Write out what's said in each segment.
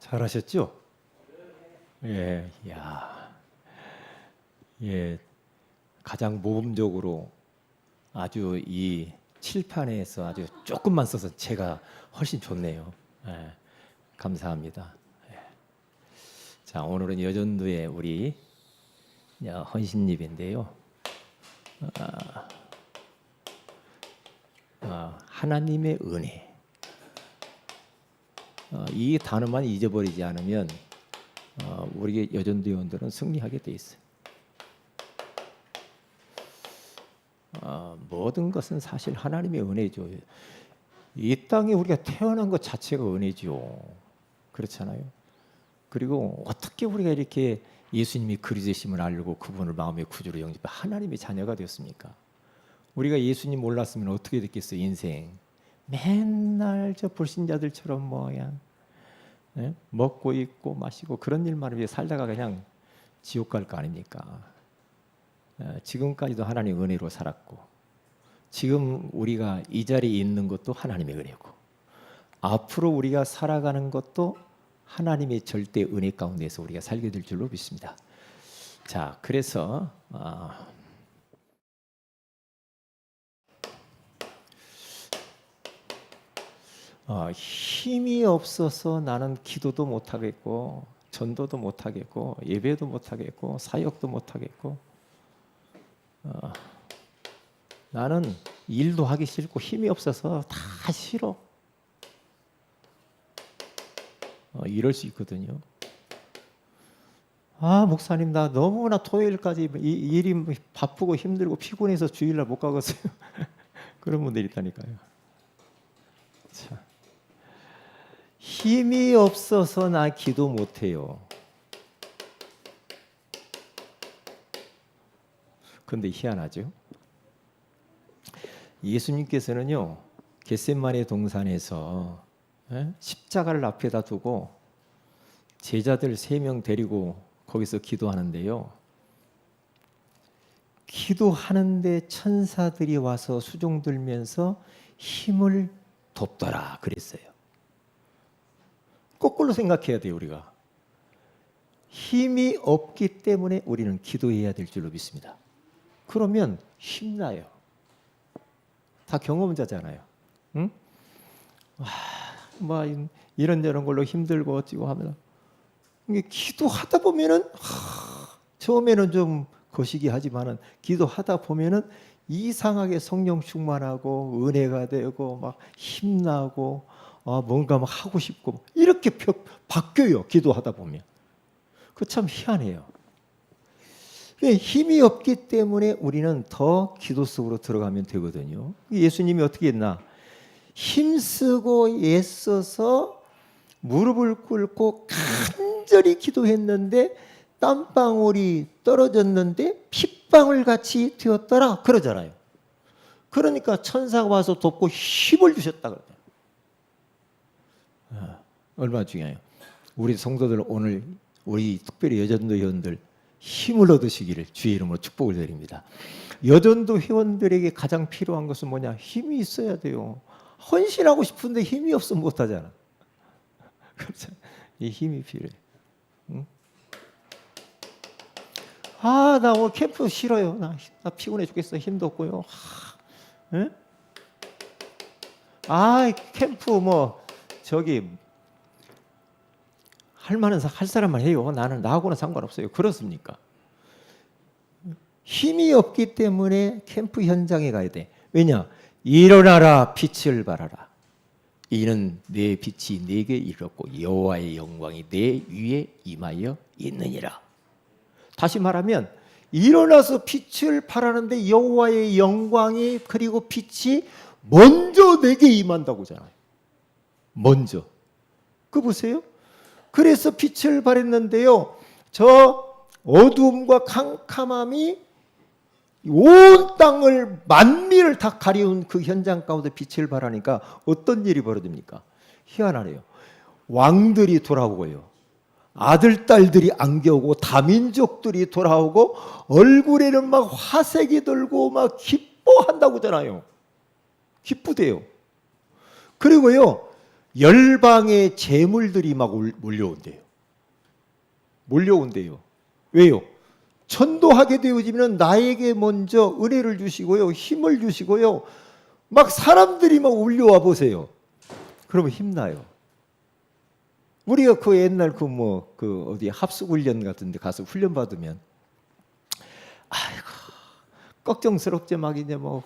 잘하셨죠? 예, 야, 예, 가장 모범적으로 아주 이 칠판에서 아주 조금만 써서 제가 훨씬 좋네요. 예, 감사합니다. 예. 자, 오늘은 여전도의 우리 헌신립인데요. 하나님의 은혜. 이 단어만 잊어버리지 않으면 우리 여전도 회원들은 승리하게 돼 있어요. 모든 것은 사실 하나님의 은혜죠. 이 땅에 우리가 태어난 것 자체가 은혜죠. 그렇잖아요. 그리고 어떻게 우리가 이렇게 예수님이 그리스도심을 알고 그분을 마음의 구주로 영접해 하나님의 자녀가 되었습니까? 우리가 예수님 몰랐으면 어떻게 됐겠어요? 인생 맨날 저 불신자들처럼 그냥 먹고 입고 마시고 그런 일만 위해 살다가 그냥 지옥 갈 거 아닙니까? 지금까지도 하나님의 은혜로 살았고 지금 우리가 이 자리에 있는 것도 하나님의 은혜고 앞으로 우리가 살아가는 것도 하나님의 절대 은혜 가운데서 우리가 살게 될 줄로 믿습니다. 자, 그래서 힘이 없어서 나는 기도도 못하겠고 전도도 못하겠고 예배도 못하겠고 사역도 못하겠고 나는 일도 하기 싫고 힘이 없어서 다 싫어. 이럴 수 있거든요. 목사님 나 너무나 토요일까지 일이 바쁘고 힘들고 피곤해서 주일날 못 가겠어요. 그런 분들이 있다니까요. 자, 힘이 없어서 나 기도 못해요. 그런데 희한하죠. 예수님께서는요 겟세마네 동산에서 십자가를 앞에다 두고 제자들 3명 데리고 거기서 기도하는데요. 기도하는데 천사들이 와서 수종 들면서 힘을 돕더라 그랬어요. 거꾸로 생각해야 돼요. 우리가 힘이 없기 때문에 우리는 기도해야 될 줄로 믿습니다. 그러면 힘나요. 다 경험자잖아요. 응? 이런저런 걸로 힘들고 어찌고 하면 이게 기도하다 보면은 처음에는 좀 거시기 하지만은 기도하다 보면은 이상하게 성령 충만하고 은혜가 되고 막 힘나고 뭔가 막 하고 싶고 이렇게 바뀌어요. 기도하다 보면. 그 참 희한해요. 힘이 없기 때문에 우리는 더 기도 속으로 들어가면 되거든요. 예수님이 어떻게 했나? 힘쓰고 애써서 무릎을 꿇고 간절히 기도했는데 땀방울이 떨어졌는데 핏방울 같이 되었더라 그러잖아요. 그러니까 천사가 와서 돕고 힘을 주셨다 그러잖아요. 얼마나 중요해요. 우리 성도들 오늘 우리 특별히 여전도 회원들 힘을 얻으시기를 주의 이름으로 축복을 드립니다. 여전도 회원들에게 가장 필요한 것은 뭐냐? 힘이 있어야 돼요. 헌신하고 싶은데 힘이 없으면 못하잖아. 그렇죠? 이 힘이 필요해. 응? 나 오늘 캠프 싫어요. 나 피곤해 죽겠어. 힘도 없고요. 응? 캠프 할 사람만 해요. 나하고는 상관없어요. 그렇습니까? 힘이 없기 때문에 캠프 현장에 가야 돼. 왜냐? 일어나라 빛을 발하라. 이는 내 빛이 내게 이르렀고 여호와의 영광이 내 위에 임하여 있느니라. 다시 말하면 일어나서 빛을 발하는데 여호와의 영광이 그리고 빛이 먼저 내게 임한다고 하잖아요. 먼저. 그거 보세요. 그래서 빛을 발했는데요. 저 어두움과 캄캄함이 온 땅을 만민을 다 가리운 그 현장 가운데 빛을 발하니까 어떤 일이 벌어집니까? 희한하네요. 왕들이 돌아오고요. 아들, 딸들이 안겨오고 다민족들이 돌아오고 얼굴에는 막 화색이 돌고 막 기뻐한다고 하잖아요. 기쁘대요. 그리고요. 열방의 재물들이 막 몰려온대요. 몰려온대요. 왜요? 전도하게 되어지면 나에게 먼저 은혜를 주시고요, 힘을 주시고요, 막 사람들이 막 올려와 보세요. 그러면 힘나요. 우리가 그 옛날 어디 합숙훈련 같은데 가서 훈련 받으면, 아이고 걱정스럽지 막 이제 뭐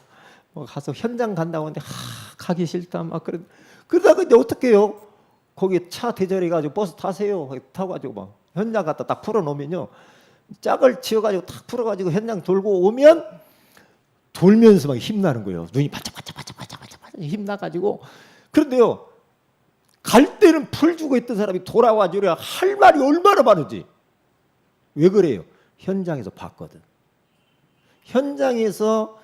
가서 현장 간다고 하는데 가기 싫다 막 그러다가 이제 어떻게 해요? 거기 차 대절해 가지고 버스 타세요. 타고 가지고 막 현장 갖다 딱 풀어놓으면요, 짝을 지어가지고 탁 풀어가지고 현장 돌고 오면 돌면서 막 힘나는 거예요. 눈이 바짝바짝 힘나가지고. 그런데요, 갈 때는 풀 주고 있던 사람이 돌아와주려 할 말이 얼마나 많은지. 왜 그래요? 현장에서 봤거든. 현장에서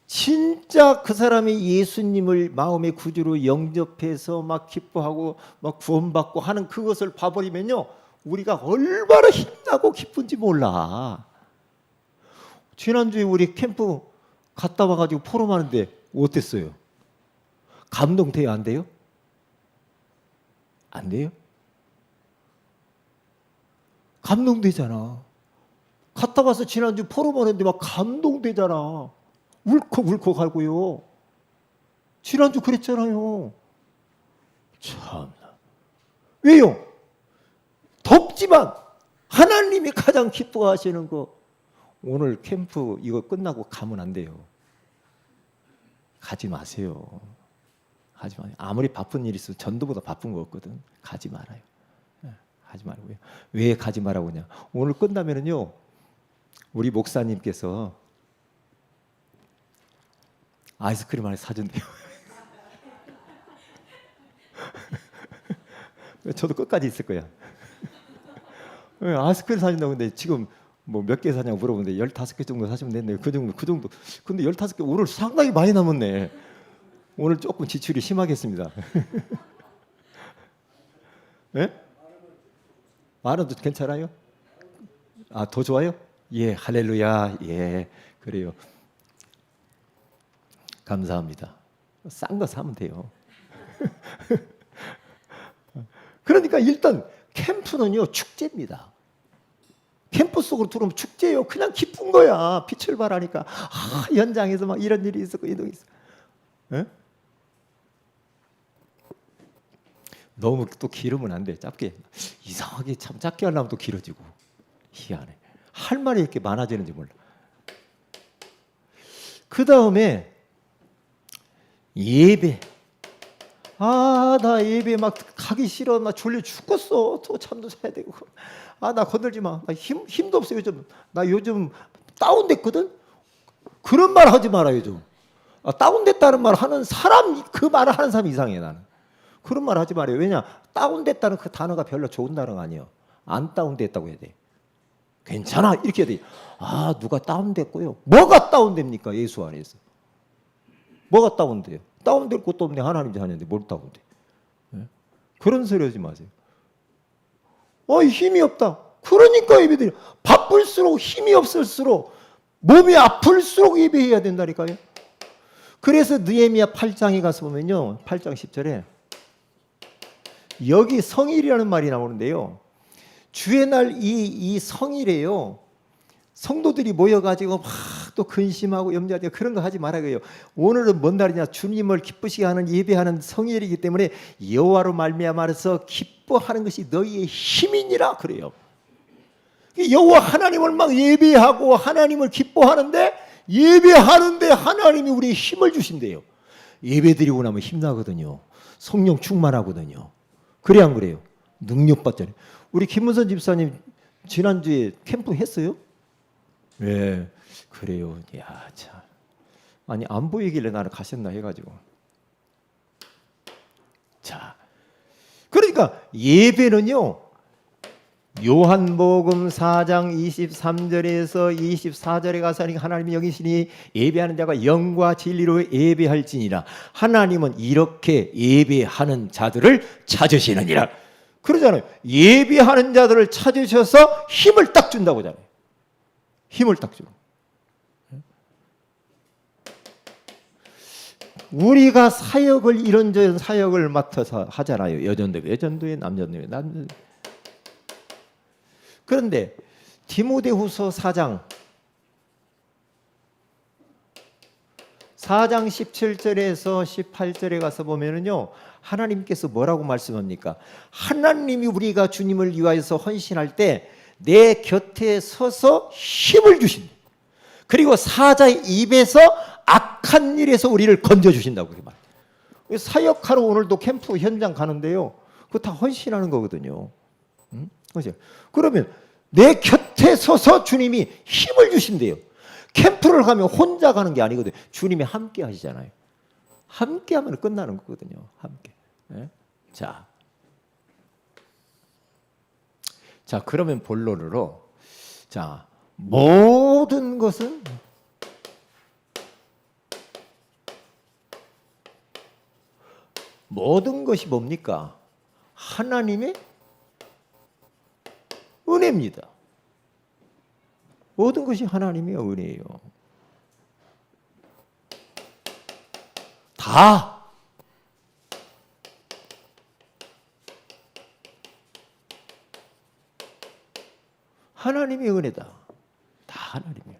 진짜 그 사람이 예수님을 마음의 구주로 영접해서 막 기뻐하고 막 구원받고 하는 그것을 봐버리면요, 우리가 얼마나 힘나고 기쁜지 몰라. 지난주에 우리 캠프 갔다 와가지고 포럼하는데 어땠어요? 감동돼요? 안 돼요? 안 돼요? 감동되잖아. 갔다 와서 지난주 포럼하는데 막 감동되잖아. 울컥울컥하고요. 지난주 그랬잖아요. 참나. 왜요? 덥지만 하나님이 가장 기뻐하시는 거. 오늘 캠프 이거 끝나고 가면 안 돼요. 가지 마세요. 가지 마세요. 아무리 바쁜 일이 있어도 전도보다 바쁜 거 없거든. 가지 말아요. 가지 말고요. 왜 가지 말라고 하냐? 오늘 끝나면은요, 우리 목사님께서 아이스크림 하나 사준대요. 저도 끝까지 있을 거야. 아이스크림 사준다고. 근데 지금 뭐 몇 개 사냐고 물어보는데 15개 정도 사시면 됐네요. 그 정도. 근데 15개 오늘 상당히 많이 남았네. 오늘 조금 지출이 심하겠습니다. 예? 만원도 괜찮아요? 아, 더 좋아요? 예, 할렐루야. 예, 그래요. 감사합니다. 싼 거 사면 돼요. 그러니까 일단 캠프는요, 축제입니다. 캠프 속으로 들어오면 축제예요. 그냥 기쁜 거야. 빛을 발하니까. 현장에서 막 이런 일이 있었고 이런 일이 있었고. 예? 너무 또 길으면 안 돼. 짧게. 이상하게 참 짧게 하려면 또 길어지고. 희한해. 할 말이 이렇게 많아지는지 몰라. 그 다음에 예배. 나 예배 막 가기 싫어. 나 졸려 죽겠어. 또 잠도 자야 되고. 나 건들지 마. 나 힘도 없어 요즘. 나 요즘 다운됐거든. 그런 말 하지 마라 요즘. 다운됐다는 말 하는 사람, 그 말을 하는 사람 이상해 나는. 그런 말 하지 말아요. 왜냐? 다운됐다는 그 단어가 별로 좋은 단어가 아니에요. 안 다운됐다고 해야 돼. 괜찮아 이렇게 해야 돼. 누가 다운됐고요. 뭐가 다운됩니까? 예수 안에서. 뭐가 다운돼요? 다운될 것도 없네. 하나님 자녀인데 뭘 다운돼? 네? 그런 소리 하지 마세요. 힘이 없다. 그러니까 예배드려. 바쁠수록 힘이 없을수록 몸이 아플수록 예배해야 된다니까요. 그래서 느헤미야 8장에 가서 보면요, 8장 10절에 여기 성일이라는 말이 나오는데요. 주의 날 이 성일에요, 성도들이 모여가지고 막 또 근심하고 염려하고 그런 거 하지 말아요. 오늘은 뭔 날이냐? 주님을 기쁘시게 하는 예배하는 성일이기 때문에 여호와로 말미암아서 기뻐하는 것이 너희의 힘이니라 그래요. 여호와 하나님을 막 예배하고 하나님을 기뻐하는데, 예배하는데 하나님이 우리의 힘을 주신대요. 예배드리고 나면 힘나거든요. 성령 충만하거든요. 그래 안 그래요? 능력받잖아요. 우리 김문선 집사님 지난주에 캠프 했어요? 네, 그래요. 야, 참. 아니 안 보이길래 나는 가셨나 해가지고. 자, 그러니까 예배는요, 요한복음 4장 23절에서 24절에 가서 하나님이 여기시니 예배하는 자가 영과 진리로 예배할지니라. 하나님은 이렇게 예배하는 자들을 찾으시느니라 그러잖아요. 예배하는 자들을 찾으셔서 힘을 딱 준다고 하잖아요. 힘을 딱 줘. 우리가 사역을 이런저런 사역을 맡아서 하잖아요. 여전도에 남전도에. 그런데 디모데후서 4장 17절에서 18절에 가서 보면은요, 하나님께서 뭐라고 말씀합니까? 하나님이 우리가 주님을 위하여서 헌신할 때 내 곁에 서서 힘을 주신다. 그리고 사자의 입에서 악한 일에서 우리를 건져주신다고 그렇게 말해요. 사역하러 오늘도 캠프 현장 가는데요, 그거 다 헌신하는 거거든요. 그렇죠? 그러면 내 곁에 서서 주님이 힘을 주신대요. 캠프를 가면 혼자 가는 게 아니거든요. 주님이 함께 하시잖아요. 함께 하면 끝나는 거거든요. 함께. 네? 자, 그러면 본론으로, 자, 모든 것은 모든 것이 뭡니까? 하나님의 은혜입니다. 모든 것이 하나님의 은혜예요. 다. 하나님의 은혜다. 다 하나님의 은혜.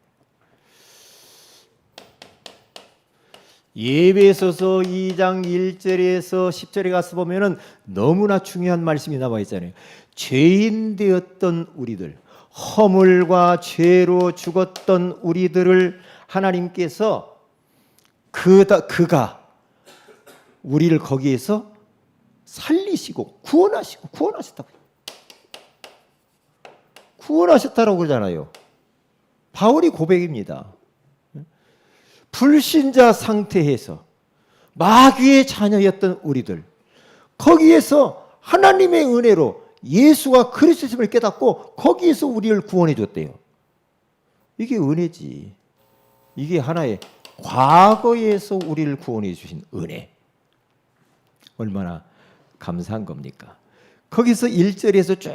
예배소서 2장 1절에서 10절에 가서 보면은 너무나 중요한 말씀이 나와 있잖아요. 죄인 되었던 우리들, 허물과 죄로 죽었던 우리들을 하나님께서 그가 우리를 거기에서 살리시고 구원하셨다고 그러잖아요. 바울이 고백입니다. 불신자 상태에서 마귀의 자녀였던 우리들, 거기에서 하나님의 은혜로 예수가 그리스도임을 깨닫고 거기에서 우리를 구원해 줬대요. 이게 은혜지. 이게 하나의 과거에서 우리를 구원해 주신 은혜. 얼마나 감사한 겁니까? 거기서 1절에서 쭉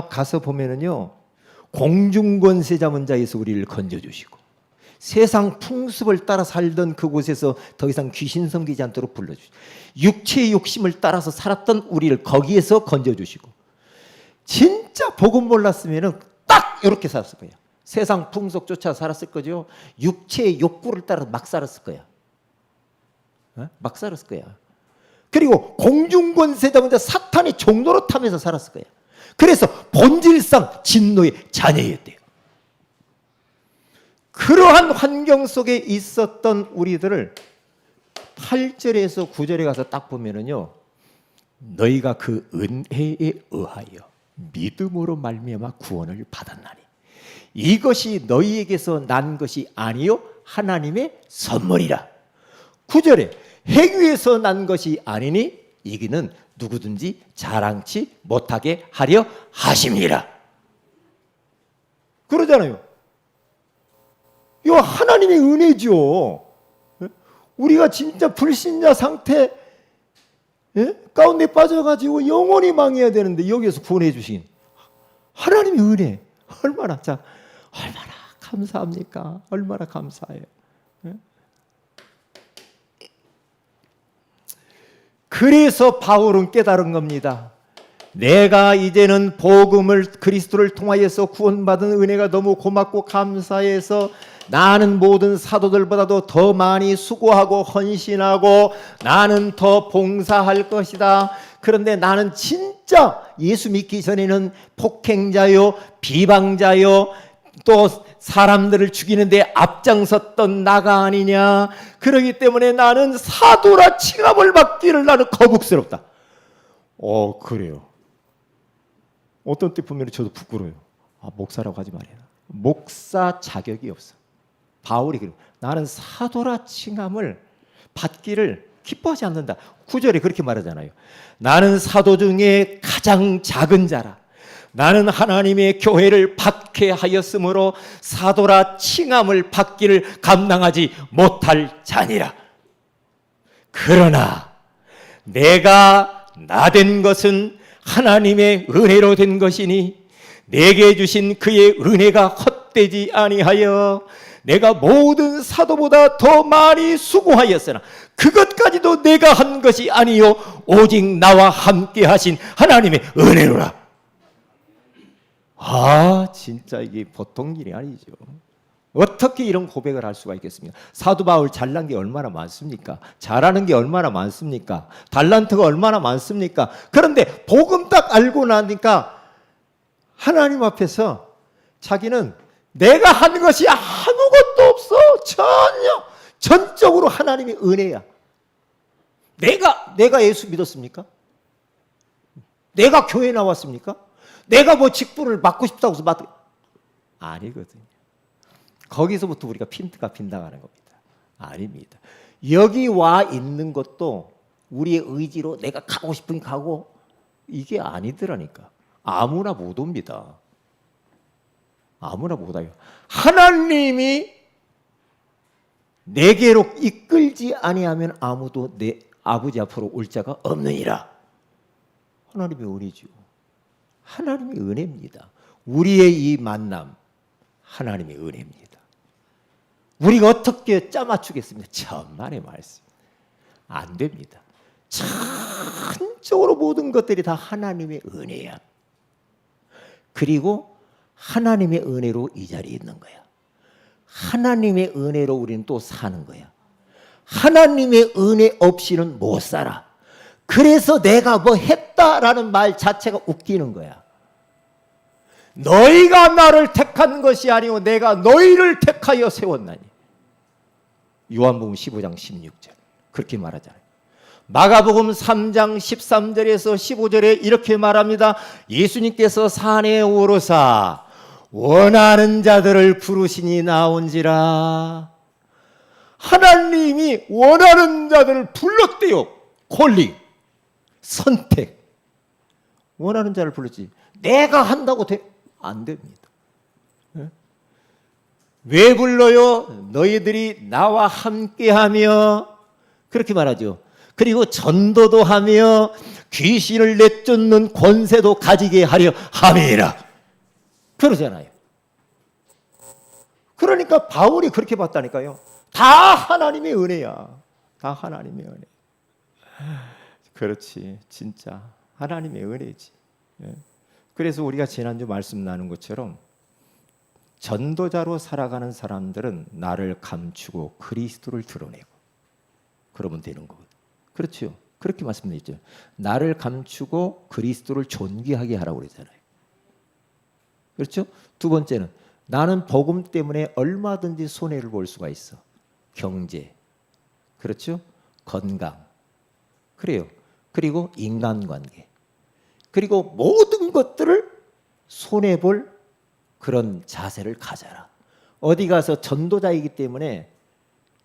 가서 보면은요, 공중권세자문자에서 우리를 건져주시고, 세상 풍습을 따라 살던 그곳에서 더 이상 귀신 섬기지 않도록 불러주시고, 육체의 욕심을 따라서 살았던 우리를 거기에서 건져주시고, 진짜 복음 몰랐으면 딱 이렇게 살았을 거예요. 세상 풍속 쫓아 살았을 거죠. 육체의 욕구를 따라 막 살았을 거야. 막 살았을 거야. 그리고 공중권세자문자 사탄의 종로로 타면서 살았을 거야. 그래서 본질상 진노의 자녀였대요. 그러한 환경 속에 있었던 우리들을 8절에서 9절에 가서 딱 보면은요, 너희가 그 은혜에 의하여 믿음으로 말미암아 구원을 받았나니 이것이 너희에게서 난 것이 아니요 하나님의 선물이라. 9절에 행위에서 난 것이 아니니 이기는 누구든지 자랑치 못하게 하려 하심이라. 그러잖아요. 이거 하나님의 은혜죠. 우리가 진짜 불신자 상태 가운데 빠져가지고 영원히 망해야 되는데 여기에서 구원해 주신 하나님의 은혜, 얼마나 감사합니까? 얼마나 감사해요. 그래서 바울은 깨달은 겁니다. 내가 이제는 복음을, 그리스도를 통하여서 구원받은 은혜가 너무 고맙고 감사해서 나는 모든 사도들보다도 더 많이 수고하고 헌신하고 나는 더 봉사할 것이다. 그런데 나는 진짜 예수 믿기 전에는 폭행자요, 비방자요, 또 사람들을 죽이는데 앞장섰던 나가 아니냐. 그러기 때문에 나는 사도라 칭함을 받기를 나는 거북스럽다. 그래요. 어떤 때 보면 저도 부끄러워요. 목사라고 하지 말아요. 목사 자격이 없어. 바울이 그래요. 나는 사도라 칭함을 받기를 기뻐하지 않는다. 9절에 그렇게 말하잖아요. 나는 사도 중에 가장 작은 자라. 나는 하나님의 교회를 박해하였으므로 사도라 칭함을 받기를 감당하지 못할 자니라. 그러나 내가 나된 것은 하나님의 은혜로 된 것이니 내게 주신 그의 은혜가 헛되지 아니하여 내가 모든 사도보다 더 많이 수고하였으나 그것까지도 내가 한 것이 아니요 오직 나와 함께 하신 하나님의 은혜로라. 진짜 이게 보통 일이 아니죠. 어떻게 이런 고백을 할 수가 있겠습니까? 사도 바울 잘난 게 얼마나 많습니까? 잘하는 게 얼마나 많습니까? 달란트가 얼마나 많습니까? 그런데 복음 딱 알고 나니까 하나님 앞에서 자기는 내가 한 것이 아무것도 없어. 전혀 전적으로 하나님의 은혜야. 내가 예수 믿었습니까? 내가 교회 나왔습니까? 내가 뭐 직분을 맡고 싶다고 해서 아니거든요. 거기서부터 우리가 핀트가 빈당하는 겁니다. 아닙니다. 여기 와 있는 것도 우리의 의지로 내가 가고 싶으니 가고 이게 아니더라니까. 아무나 못 옵니다. 아무나 못 와요. 하나님이 내게로 이끌지 아니하면 아무도 내 아버지 앞으로 올 자가 없느니라. 하나님의 은혜죠. 하나님의 은혜입니다. 우리의 이 만남 하나님의 은혜입니다. 우리가 어떻게 짜맞추겠습니까? 천만의 말씀. 안 됩니다. 전적으로 모든 것들이 다 하나님의 은혜야. 그리고 하나님의 은혜로 이 자리에 있는 거야. 하나님의 은혜로 우리는 또 사는 거야. 하나님의 은혜 없이는 못 살아. 그래서 내가 뭐 했다라는 말 자체가 웃기는 거야. 너희가 나를 택한 것이 아니오 내가 너희를 택하여 세웠나니. 요한복음 15장 16절 그렇게 말하잖아요. 마가복음 3장 13절에서 15절에 이렇게 말합니다. 예수님께서 산에 오르사 원하는 자들을 부르시니 나온지라. 하나님이 원하는 자들을 불렀대요. 콜링, 선택. 원하는 자를 불렀지. 내가 한다고 안 됩니다. 왜 불러요? 너희들이 나와 함께하며 그렇게 말하죠. 그리고 전도도 하며 귀신을 내쫓는 권세도 가지게 하려 함이라. 그러잖아요. 그러니까 바울이 그렇게 봤다니까요. 다 하나님의 은혜야. 다 하나님의 은혜. 그렇지. 진짜 하나님의 은혜지. 그래서 우리가 지난주 말씀 나눈 것처럼 전도자로 살아가는 사람들은 나를 감추고 그리스도를 드러내고 그러면 되는 거거든요. 그렇죠. 그렇게 말씀드렸죠. 나를 감추고 그리스도를 존귀하게 하라고 그러잖아요. 그렇죠? 두 번째는 나는 복음 때문에 얼마든지 손해를 볼 수가 있어. 경제, 그렇죠? 건강, 그래요. 그리고 인간관계, 그리고 모든 것들을 손해볼 그런 자세를 가져라. 어디 가서 전도자이기 때문에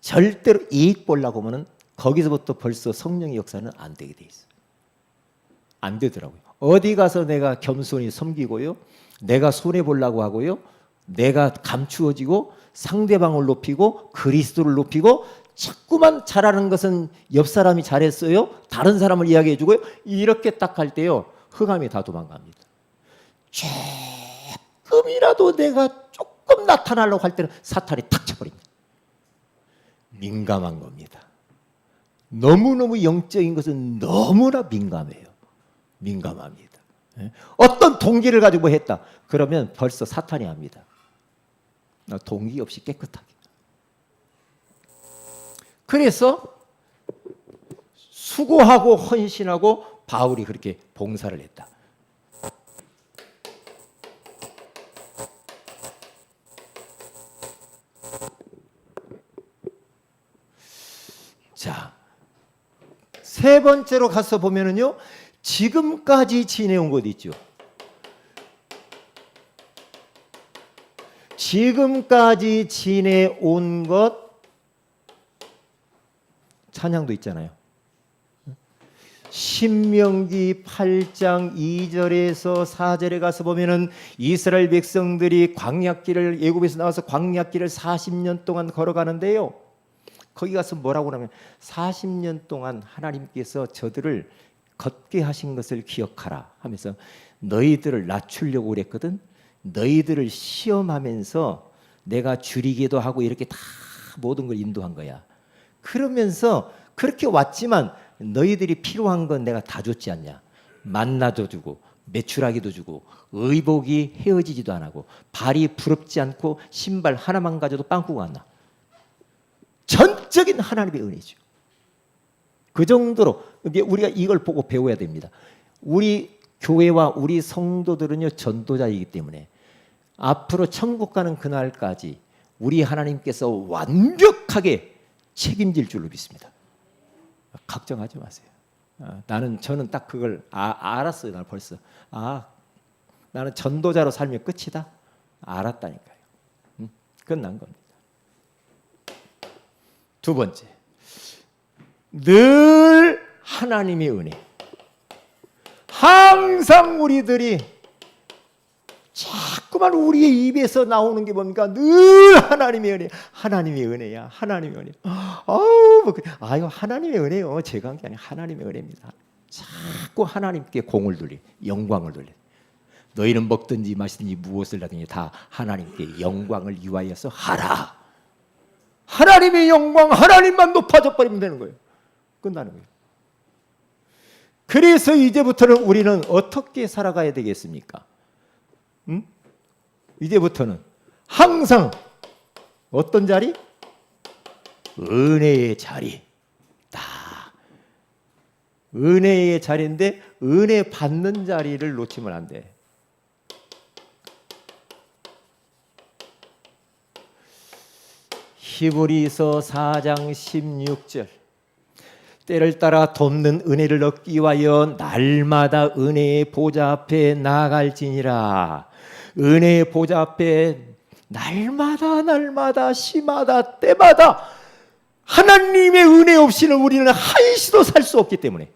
절대로 이익 보려고 하면은 거기서부터 벌써 성령의 역사는 안 되게 돼 있어요. 안 되더라고요. 어디 가서 내가 겸손히 섬기고요, 내가 손해 보려고 하고요, 내가 감추어지고 상대방을 높이고 그리스도를 높이고 자꾸만 잘하는 것은 옆 사람이 잘했어요, 다른 사람을 이야기해 주고요, 이렇게 딱 할 때요 흑암이 다 도망갑니다. 조금이라도 내가 조금 나타나려고 할 때는 사탄이 탁 쳐버립니다. 민감한 겁니다. 너무너무 영적인 것은 너무나 민감해요. 민감합니다. 어떤 동기를 가지고 했다 그러면 벌써 사탄이 합니다. 동기 없이 깨끗하게. 그래서 수고하고 헌신하고 바울이 그렇게 봉사를 했다. 자, 세 번째로 가서 보면은요, 지금까지 지내온 것 있죠. 지금까지 지내온 것, 찬양도 있잖아요. 신명기 8장 2절에서 4절에 가서 보면은 이스라엘 백성들이 광야길을, 애굽에서 나와서 광야길을 40년 동안 걸어가는데요. 거기 가서 뭐라고 하냐면 40년 동안 하나님께서 저들을 걷게 하신 것을 기억하라 하면서 너희들을 낮추려고 그랬거든. 너희들을 시험하면서 내가 줄이기도 하고 이렇게 다 모든 걸 인도한 거야. 그러면서 그렇게 왔지만 너희들이 필요한 건 내가 다 줬지 않냐. 만나도 주고 매출하기도 주고 의복이 헤어지지도 안 하고 발이 부럽지 않고 신발 하나만 가져도 빵꾸가 안 나. 전적인 하나님의 은혜죠. 그 정도로 우리가 이걸 보고 배워야 됩니다. 우리 교회와 우리 성도들은요 전도자이기 때문에 앞으로 천국 가는 그날까지 우리 하나님께서 완벽하게 책임질 줄로 믿습니다. 걱정하지 마세요. 저는 딱 그걸 알았어요. 나 벌써 나는 전도자로 살면 끝이다. 알았다니까요. 끝난 겁니다. 두 번째, 늘 하나님의 은혜. 항상 우리들이 자꾸만 우리의 입에서 나오는 게 뭡니까? 늘 하나님의 은혜, 하나님의 은혜야, 하나님의 은혜. 이거 하나님의 은혜요. 제가 한 게 아니라 하나님의 은혜입니다. 자꾸 하나님께 공을 돌리, 영광을 돌리. 너희는 먹든지 마시든지 무엇을 하든지 다 하나님께 영광을 위하여서 하라. 하나님의 영광, 하나님만 높아져 버리면 되는 거예요. 끝나는 거예요. 그래서 이제부터는 우리는 어떻게 살아가야 되겠습니까? 이제부터는 항상 어떤 자리? 은혜의 자리. 은혜의 자리인데 은혜 받는 자리를 놓치면 안 돼. 히브리서 4장 16절. 때를 따라 돕는 은혜를 얻기 위하여 날마다 은혜의 보좌 앞에 나아갈지니라. 은혜의 보좌 앞에 날마다 시마다 때마다 하나님의 은혜 없이는 우리는 한시도 살 수 없기 때문에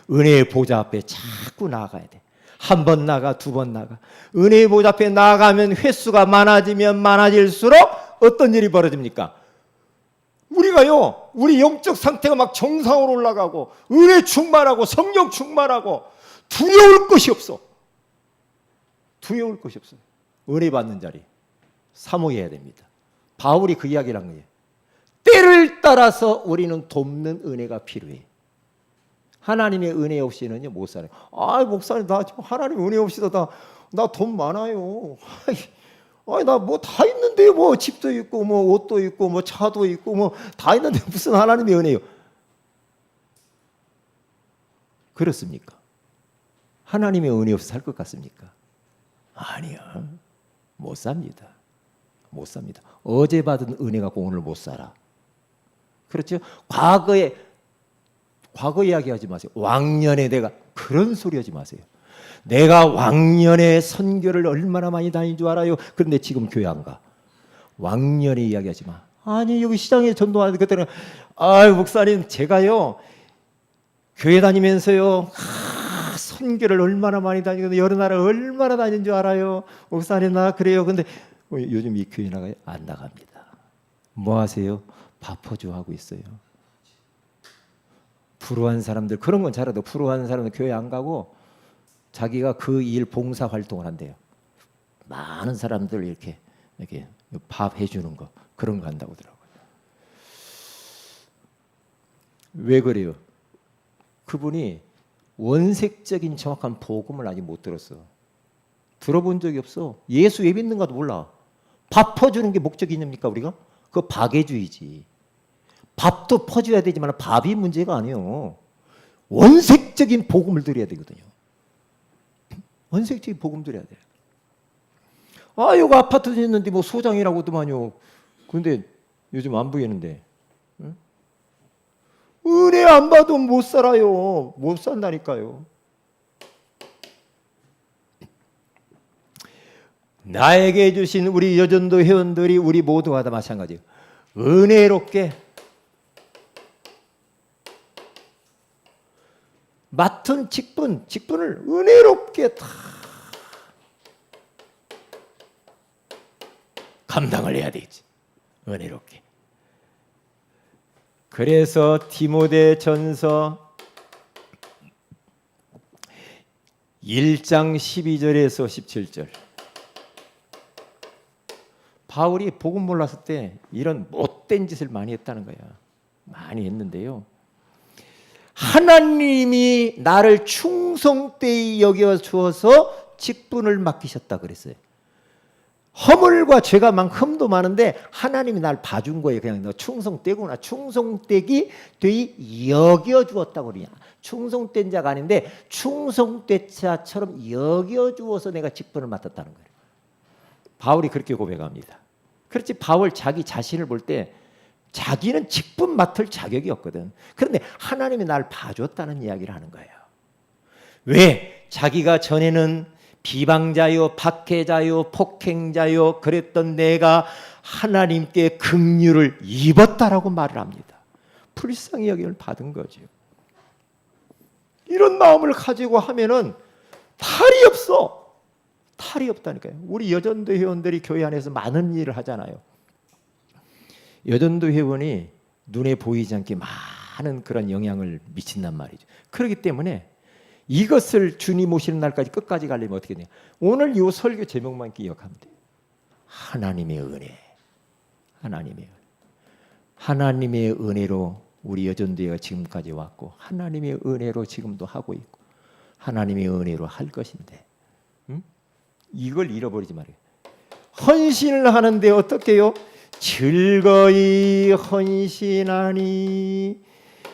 은혜의 보좌 앞에 자꾸 나아가야 돼. 한 번 나가, 두 번 나가. 은혜의 보좌 앞에 나아가면 횟수가 많아지면 많아질수록 어떤 일이 벌어집니까? 우리가요, 우리 영적 상태가 막 정상으로 올라가고 은혜 충만하고 성령 충만하고 두려울 것이 없어. 두려울 것이 없어. 은혜 받는 자리 사모해야 됩니다. 바울이 그 이야기를 한 거예요. 때를 따라서 우리는 돕는 은혜가 필요해. 하나님의 은혜 없이는요 못 살아요. 목사님 나 지금 하나님 은혜 없이도 나 돈 많아요. 나 뭐 다 있는데 뭐 집도 있고 뭐 옷도 있고 뭐 차도 있고 뭐 다 있는데 무슨 하나님의 은혜요? 그렇습니까? 하나님의 은혜 없이 살 것 같습니까? 아니야. 못 삽니다. 못 삽니다. 어제 받은 은혜 갖고 오늘 못 살아. 그렇죠? 과거 이야기하지 마세요. 왕년에 내가 그런 소리 하지 마세요. 내가 왕년에 선교를 얼마나 많이 다닌 줄 알아요? 그런데 지금 교회 안 가. 왕년에 이야기하지 마. 아니 여기 시장에 전도하는데 그때는 목사님 제가요 교회 다니면서요 선교를 얼마나 많이 다니고 여러 나라 얼마나 다닌 줄 알아요? 목사님 나 그래요. 근데 요즘 이 교회 나가요? 안 나갑니다. 뭐 하세요? 바퍼주 하고 있어요. 불우한 사람들 그런 건 잘해도 불우한 사람들 교회 안 가고 자기가 그 일 봉사 활동을 한대요. 많은 사람들 이렇게 밥 해주는 거 그런 거 한다고 하더라고요. 왜 그래요? 그분이 원색적인 정확한 복음을 아직 못 들었어. 들어본 적이 없어. 예수 왜 믿는가도 몰라. 밥 퍼주는 게 목적이 있습니까 우리가? 그거 박애주의지. 밥도 퍼줘야 되지만 밥이 문제가 아니에요. 원색적인 복음을 드려야 되거든요. 원색적인 복음 드려야 돼. 여기 아파트 짓는데 뭐 소장이라고도만요. 근데 요즘 안 보이는데. 응? 은혜 안 받으면 못 살아요. 못 산다니까요. 나에게 주신 우리 여전도 회원들이 우리 모두가 다 마찬가지예요. 은혜롭게 맡은 직분을 은혜롭게 다 감당을 해야 되겠지. 은혜롭게. 그래서 디모데전서 1장 12절에서 17절 바울이 복음 몰랐을 때 이런 못된 짓을 많이 했다는 거야. 많이 했는데요. 하나님이 나를 충성되이 여겨 주어서 직분을 맡기셨다 그랬어요. 허물과 죄가 흠도 많은데 하나님이 날 봐준 거예요. 그냥 너 충성되구나. 충성되기 되이 여겨 주었다고 그러냐. 충성된 자가 아닌데 충성된 자처럼 여겨 주어서 내가 직분을 맡았다는 거예요. 바울이 그렇게 고백합니다. 그렇지, 바울 자기 자신을 볼 때 자기는 직분 맡을 자격이 없거든. 그런데 하나님이 날 봐줬다는 이야기를 하는 거예요. 왜? 자기가 전에는 비방자요, 박해자요, 폭행자요 그랬던 내가 하나님께 긍휼을 입었다라고 말을 합니다. 불쌍히 여김을 받은 거죠. 이런 마음을 가지고 하면은 탈이 없어. 탈이 없다니까요. 우리 여전도 회원들이 교회 안에서 많은 일을 하잖아요. 여전도 회원이 눈에 보이지 않게 많은 그런 영향을 미친단 말이죠. 그렇기 때문에 이것을 주님 오시는 날까지 끝까지 가려면 어떻게 돼요? 오늘 이 설교 제목만 기억하면 돼요. 하나님의 은혜. 하나님의 은혜. 하나님의 은혜로 우리 여전도회가 지금까지 왔고 하나님의 은혜로 지금도 하고 있고 하나님의 은혜로 할 것인데 이걸 잃어버리지 말아요. 헌신을 하는데 어떻게 해요? 즐거이 헌신하니.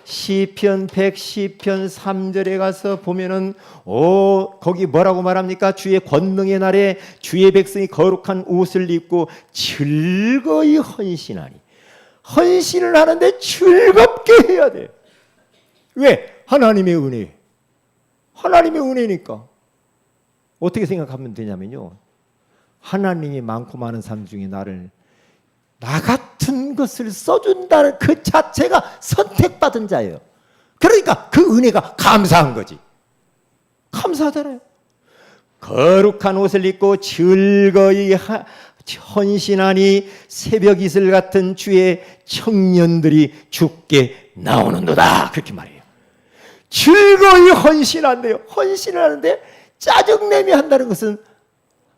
시편 110편 3절에 가서 보면은 거기 뭐라고 말합니까? 주의 권능의 날에 주의 백성이 거룩한 옷을 입고 즐거이 헌신하니. 헌신을 하는데 즐겁게 해야 돼요. 왜? 하나님의 은혜. 하나님의 은혜니까. 어떻게 생각하면 되냐면요, 하나님이 많고 많은 삶 중에 나를 나 같은 것을 써준다는 그 자체가 선택받은 자예요. 그러니까 그 은혜가 감사한 거지. 감사하잖아요. 거룩한 옷을 입고 즐거이 헌신하니 새벽 이슬 같은 주의 청년들이 죽게 나오는도다. 그렇게 말해요. 즐거이 헌신한대요. 헌신을 하는데 짜증내며 한다는 것은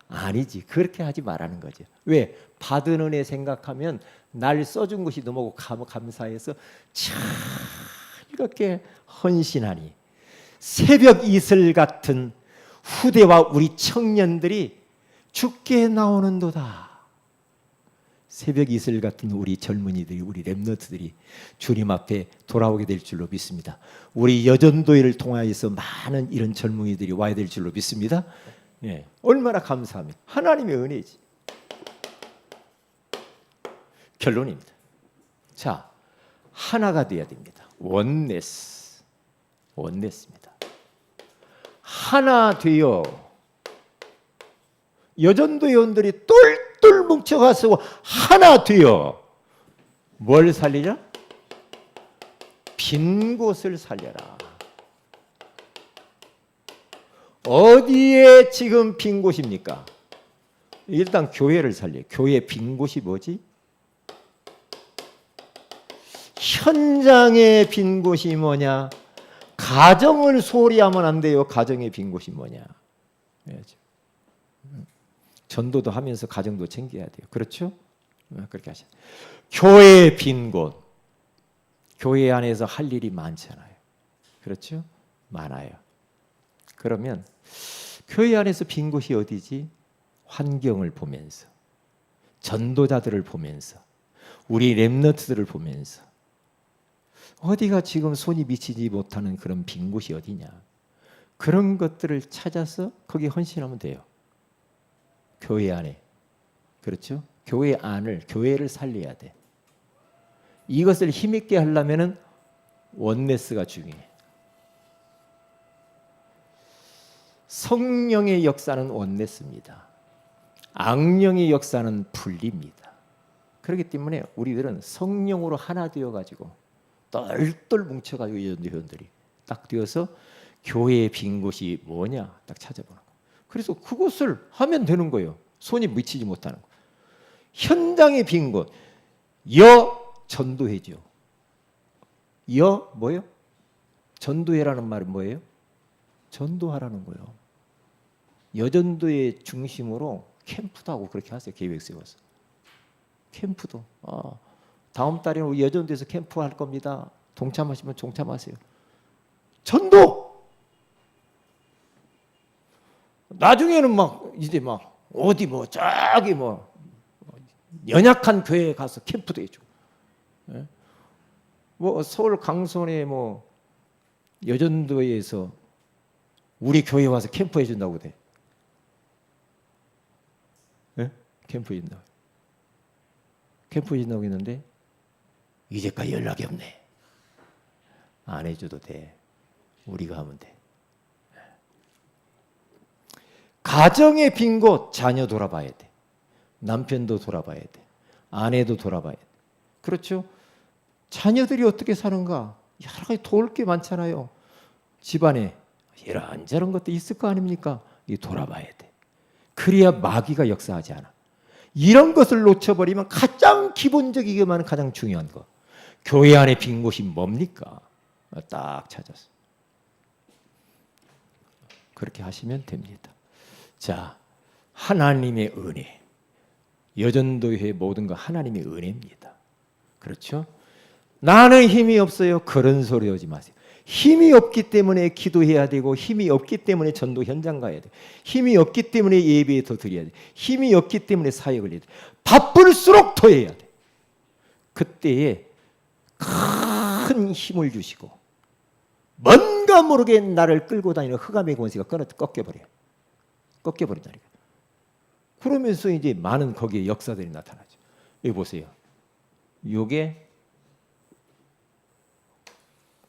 아니지. 그렇게 하지 말라는 거죠. 왜? 받은 은혜 생각하면 날 써준 것이 너무 감사해서 즐겁게 헌신하니 새벽 이슬 같은 후대와 우리 청년들이 죽게 나오는도다. 새벽 이슬 같은 우리 젊은이들이, 우리 렘넌트들이 주님 앞에 돌아오게 될 줄로 믿습니다. 우리 여전도회를 통하여서 많은 이런 젊은이들이 와야 될 줄로 믿습니다. 네, 얼마나 감사합니까? 하나님의 은혜지. 결론입니다. 자, 하나가 돼야 됩니다. 원네스. 원네스입니다. 하나 되어 여전도 회원들이 똘똘 뭉쳐가서 하나 되어 뭘 살리냐? 빈 곳을 살려라. 어디에 지금 빈 곳입니까? 일단 교회를 살려. 교회 빈 곳이 뭐지? 현장의 빈 곳이 뭐냐? 가정을 소홀히 하면 안 돼요. 가정의 빈 곳이 뭐냐? 전도도 하면서 가정도 챙겨야 돼요. 그렇죠? 그렇게 하셔야 돼요. 교회의 빈 곳. 교회 안에서 할 일이 많잖아요. 그렇죠? 많아요. 그러면 교회 안에서 빈 곳이 어디지? 환경을 보면서, 전도자들을 보면서, 우리 렘넌트들을 보면서 어디가 지금 손이 미치지 못하는 그런 빈 곳이 어디냐? 그런 것들을 찾아서 거기 헌신하면 돼요. 교회 안에. 그렇죠? 교회 안을, 교회를 살려야 돼. 이것을 힘있게 하려면 원네스가 중요해. 성령의 역사는 원네스입니다. 악령의 역사는 분리입니다. 그렇기 때문에 우리들은 성령으로 하나 되어가지고 똘똘 뭉쳐가지고 회원들이 딱 되어서 교회의 빈 곳이 뭐냐 딱 찾아보는 거예요. 그래서 그것을 하면 되는 거예요. 손이 미치지 못하는 거. 현장의 빈 곳. 전도회죠. 뭐예요? 전도회라는 말은 뭐예요? 전도하라는 거예요. 여전도의 중심으로 캠프도 하고 그렇게 하세요. 계획 세워서. 캠프도. 다음 달에는 우리 여전도에서 캠프 할 겁니다. 동참하시면 동참하세요. 전도. 나중에는 막 이제 막 어디 뭐 저기 뭐 연약한 교회에 가서 캠프도 해주고. 뭐 서울 강선에 뭐 여전도에서 우리 교회 와서 캠프 해준다고 돼. 캠프 해준다고. 캠프 해준다고 했는데 이제까지 연락이 없네. 안 해줘도 돼. 우리가 하면 돼. 가정의 빈 곳, 자녀 돌아봐야 돼. 남편도 돌아봐야 돼. 아내도 돌아봐야 돼. 그렇죠? 자녀들이 어떻게 사는가? 여러 가지 도울 게 많잖아요. 집안에 이런저런 것도 있을 거 아닙니까? 이 돌아봐야 돼. 그래야 마귀가 역사하지 않아. 이런 것을 놓쳐버리면 가장 기본적이기만 가장 중요한 거. 교회 안에 빈 곳이 뭡니까? 딱 찾아서. 그렇게 하시면 됩니다. 자, 하나님의 은혜. 여전도의 모든 거 하나님의 은혜입니다. 그렇죠? 나는 힘이 없어요. 그런 소리 하지 마세요. 힘이 없기 때문에 기도해야 되고 힘이 없기 때문에 전도 현장 가야 돼. 힘이 없기 때문에 예배에 더 드려야 돼. 힘이 없기 때문에 사역을 해야 돼. 바쁠수록 더 해야 돼. 그때에 큰 힘을 주시고 뭔가 모르게 나를 끌고 다니는 흑암의 권세가 꺾여버려요. 꺾여버린다니까. 그러면서 이제 많은 거기에 역사들이 나타나죠. 여기 보세요. 이게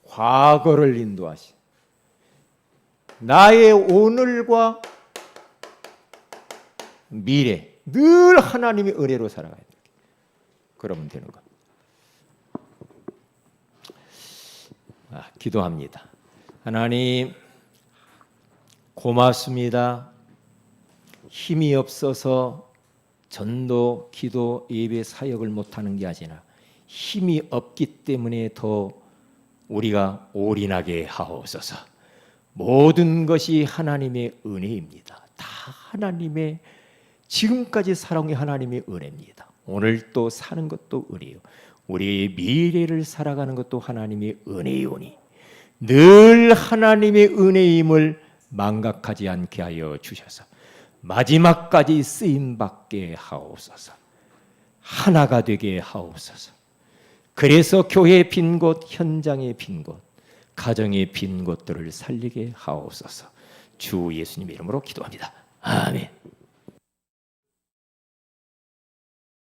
과거를 인도하시. 나의 오늘과 미래 늘 하나님의 은혜로 살아가야 돼. 그러면 되는 거. 기도합니다. 하나님 고맙습니다. 힘이 없어서 전도, 기도, 예배, 사역을 못하는 게 아니라 힘이 없기 때문에 더 우리가 올인하게 하옵소서. 모든 것이 하나님의 은혜입니다. 다 하나님의 지금까지 살아온 게 하나님의 은혜입니다. 오늘 또 사는 것도 은혜요. 우리의 미래를 살아가는 것도 하나님의 은혜이오니 늘 하나님의 은혜임을 망각하지 않게 하여 주셔서 마지막까지 쓰임받게 하옵소서. 하나가 되게 하옵소서. 그래서 교회의 빈 곳, 현장의 빈 곳, 가정의 빈 곳들을 살리게 하옵소서. 주 예수님의 이름으로 기도합니다. 아멘.